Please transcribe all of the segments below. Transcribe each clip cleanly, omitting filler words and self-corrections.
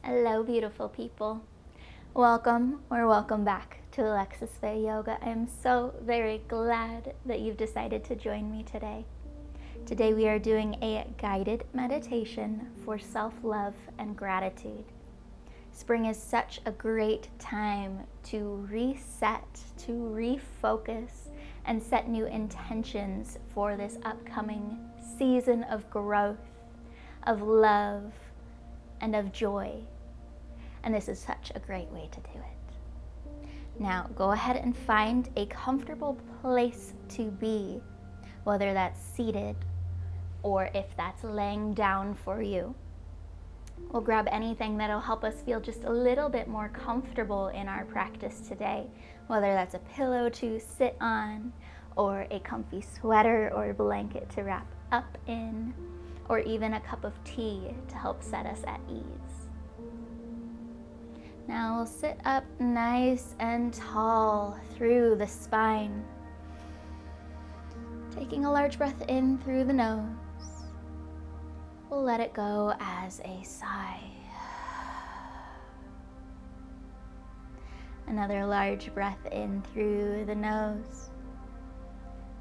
Hello, beautiful people. Welcome or welcome back to Alexis Faye Yoga. I am so very glad that you've decided to join me today. Today we are doing a guided meditation for self-love and gratitude. Spring is such a great time to reset, to refocus, and set new intentions for this upcoming season of growth, of love, and of joy. And this is such a great way to do it. Now, go ahead and find a comfortable place to be, whether that's seated or if that's laying down for you. We'll grab anything that'll help us feel just a little bit more comfortable in our practice today, whether that's a pillow to sit on, or a comfy sweater or blanket to wrap up in, or even a cup of tea to help set us at ease. Now we'll sit up nice and tall through the spine, taking a large breath in through the nose. We'll let it go as a sigh. Another large breath in through the nose.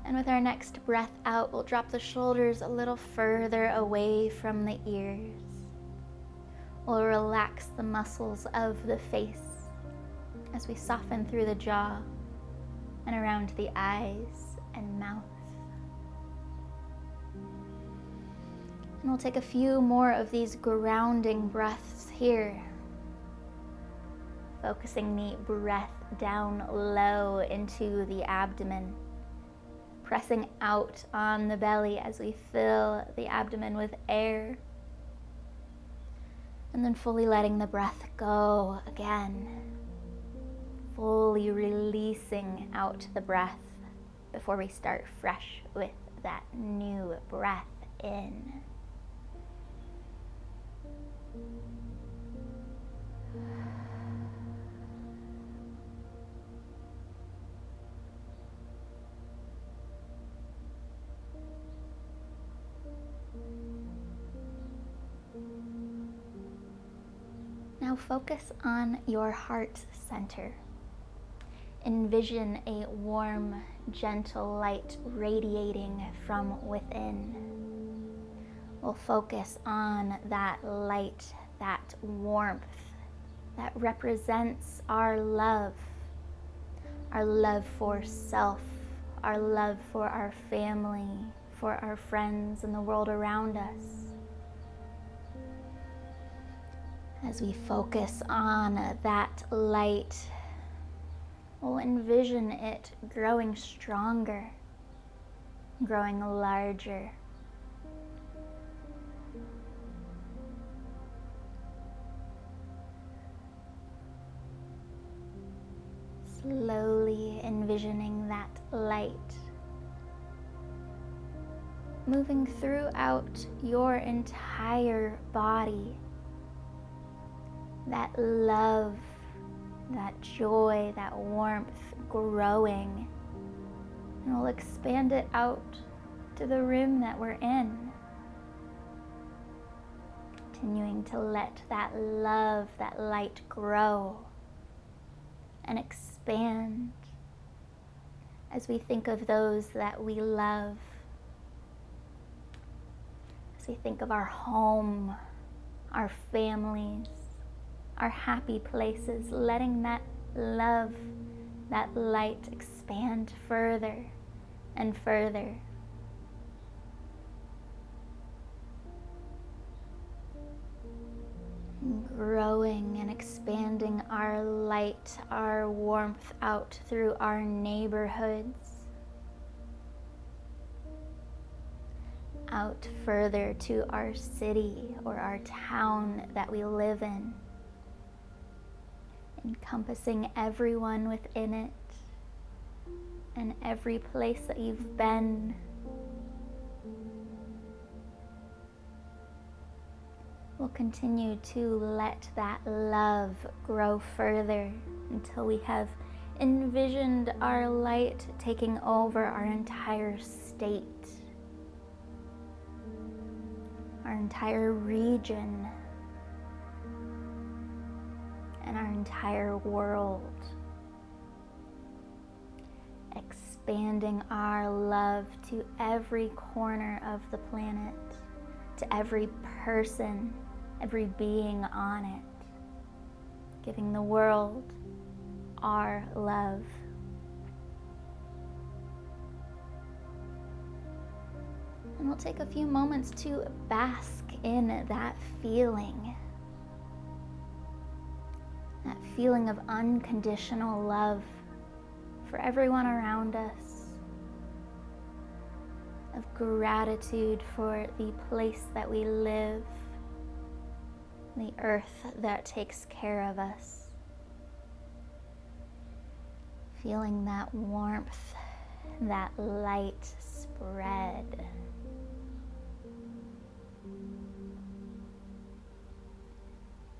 And with our next breath out, we'll drop the shoulders a little further away from the ears. We'll relax the muscles of the face as we soften through the jaw and around the eyes and mouth. And we'll take a few more of these grounding breaths here, focusing the breath down low into the abdomen, pressing out on the belly as we fill the abdomen with air. And then fully letting the breath go again, fully releasing out the breath before we start fresh with that new breath in. Now focus on your heart center. Envision a warm, gentle light radiating from within. We'll focus on that light, that warmth that represents our love for self, our love for our family, for our friends and the world around us. As we focus on that light, we'll envision it growing stronger, growing larger. Slowly envisioning that light moving throughout your entire body. That love, that joy, that warmth growing. And we'll expand it out to the room that we're in. Continuing to let that love, that light grow and expand as we think of those that we love. As we think of our home, our families, our happy places, letting that love, that light expand further and further. Growing and expanding our light, our warmth out through our neighborhoods, out further to our city or our town that we live in, encompassing everyone within it and every place that you've been. We'll continue to let that love grow further until we have envisioned our light taking over our entire state, our entire region, entire world. Expanding our love to every corner of the planet, to every person, every being on it. Giving the world our love. And we'll take a few moments to bask in that feeling of unconditional love for everyone around us, of gratitude for the place that we live, the earth that takes care of us. Feeling that warmth, that light spread.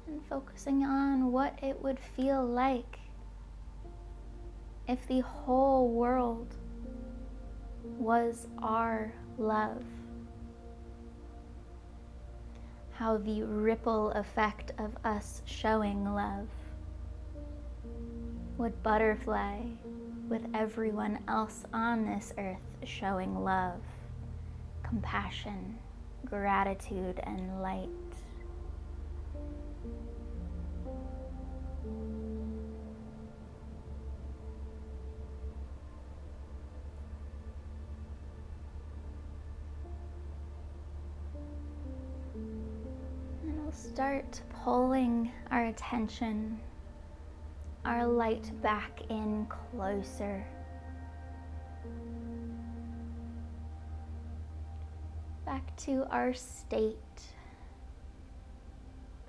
And focusing on what it would feel like if the whole world was our love. How the ripple effect of us showing love would butterfly with everyone else on this earth showing love, compassion, gratitude, and light. Start pulling our attention, our light back in closer. Back to our state,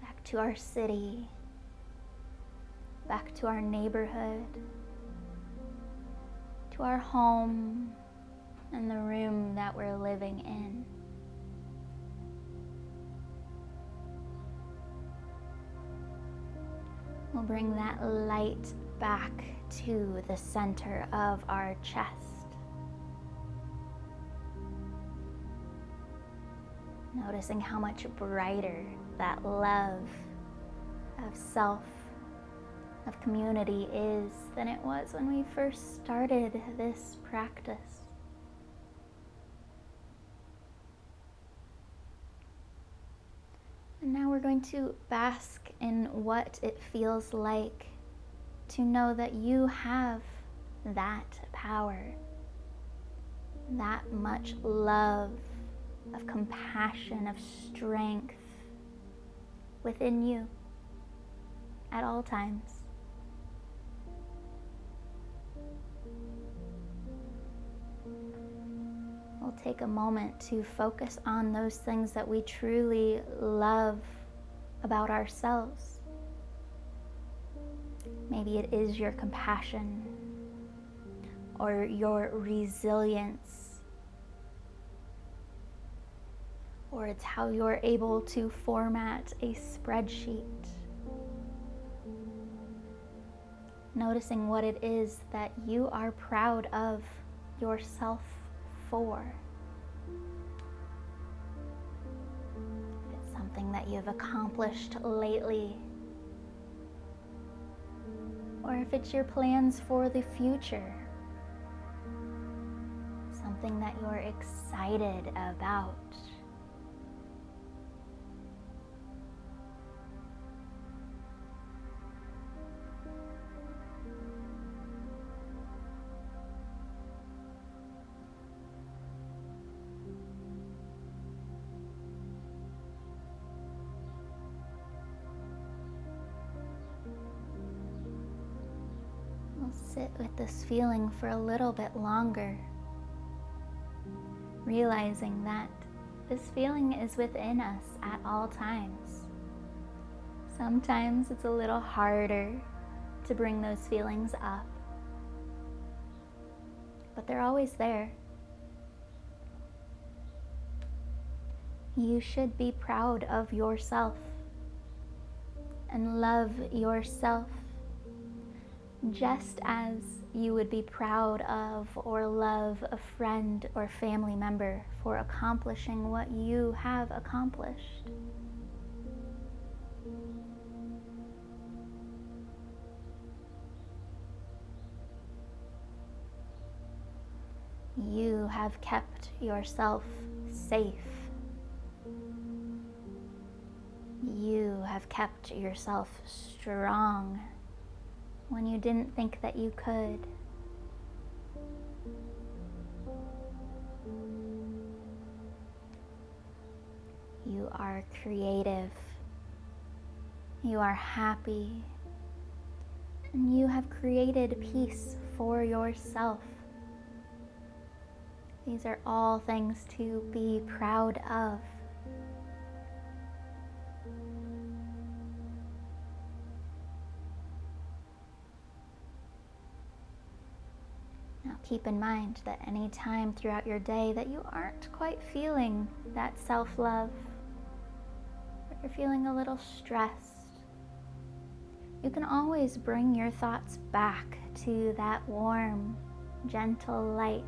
back to our city, back to our neighborhood, to our home and the room that we're living in. We'll bring that light back to the center of our chest. Noticing how much brighter that love of self, of community is than it was when we first started this practice. And now we're going to bask in what it feels like to know that you have that power, that much love, of compassion, of strength within you at all times. We'll take a moment to focus on those things that we truly love about ourselves. Maybe it is your compassion or your resilience, or it's how you're able to format a spreadsheet. Noticing what it is that you are proud of yourself for. If it's something that you've accomplished lately, or if it's your plans for the future, something that you're excited about. Sit with this feeling for a little bit longer, realizing that this feeling is within us at all times. Sometimes it's a little harder to bring those feelings up, but they're always there. You should be proud of yourself and love yourself just as you would be proud of or love a friend or family member for accomplishing what you have accomplished. You have kept yourself safe. You have kept yourself strong when you didn't think that you could. You are creative. You are happy. And you have created peace for yourself. These are all things to be proud of. Now keep in mind that any time throughout your day that you aren't quite feeling that self-love, or you're feeling a little stressed, you can always bring your thoughts back to that warm, gentle light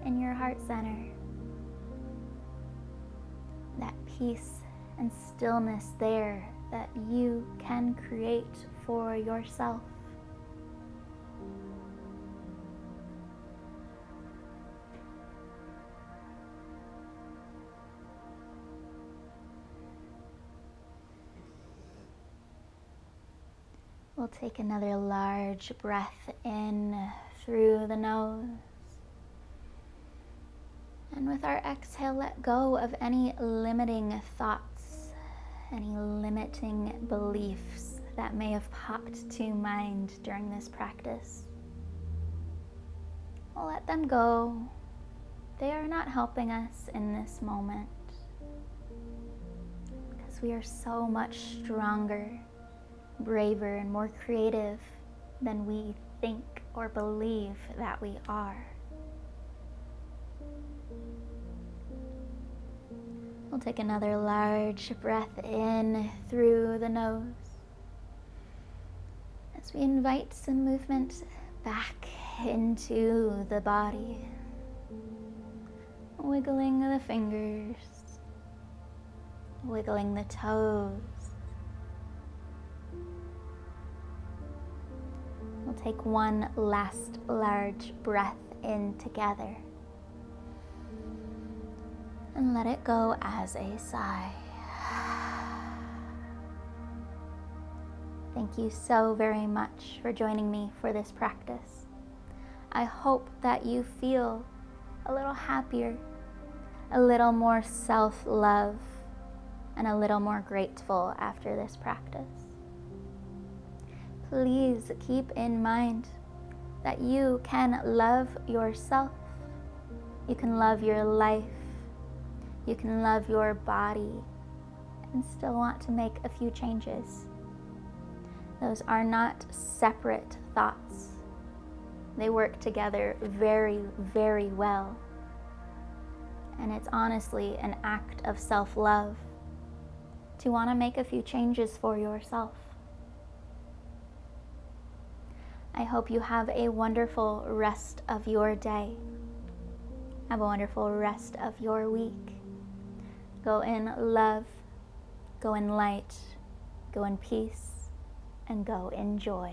in your heart center. That peace and stillness there that you can create for yourself. We'll take another large breath in through the nose. And with our exhale, let go of any limiting thoughts, any limiting beliefs that may have popped to mind during this practice. We'll let them go. They are not helping us in this moment, because we are so much stronger, braver, and more creative than we think or believe that we are. We'll take another large breath in through the nose as we invite some movement back into the body. Wiggling the fingers, wiggling the toes. We'll take one last large breath in together and let it go as a sigh. Thank you so very much for joining me for this practice. I hope that you feel a little happier, a little more self-love, and a little more grateful after this practice. Please keep in mind that you can love yourself, you can love your life, you can love your body, and still want to make a few changes. Those are not separate thoughts. They work together very, very well. And it's honestly an act of self-love to want to make a few changes for yourself. I hope you have a wonderful rest of your day. Have a wonderful rest of your week. Go in love, go in light, go in peace, and go in joy.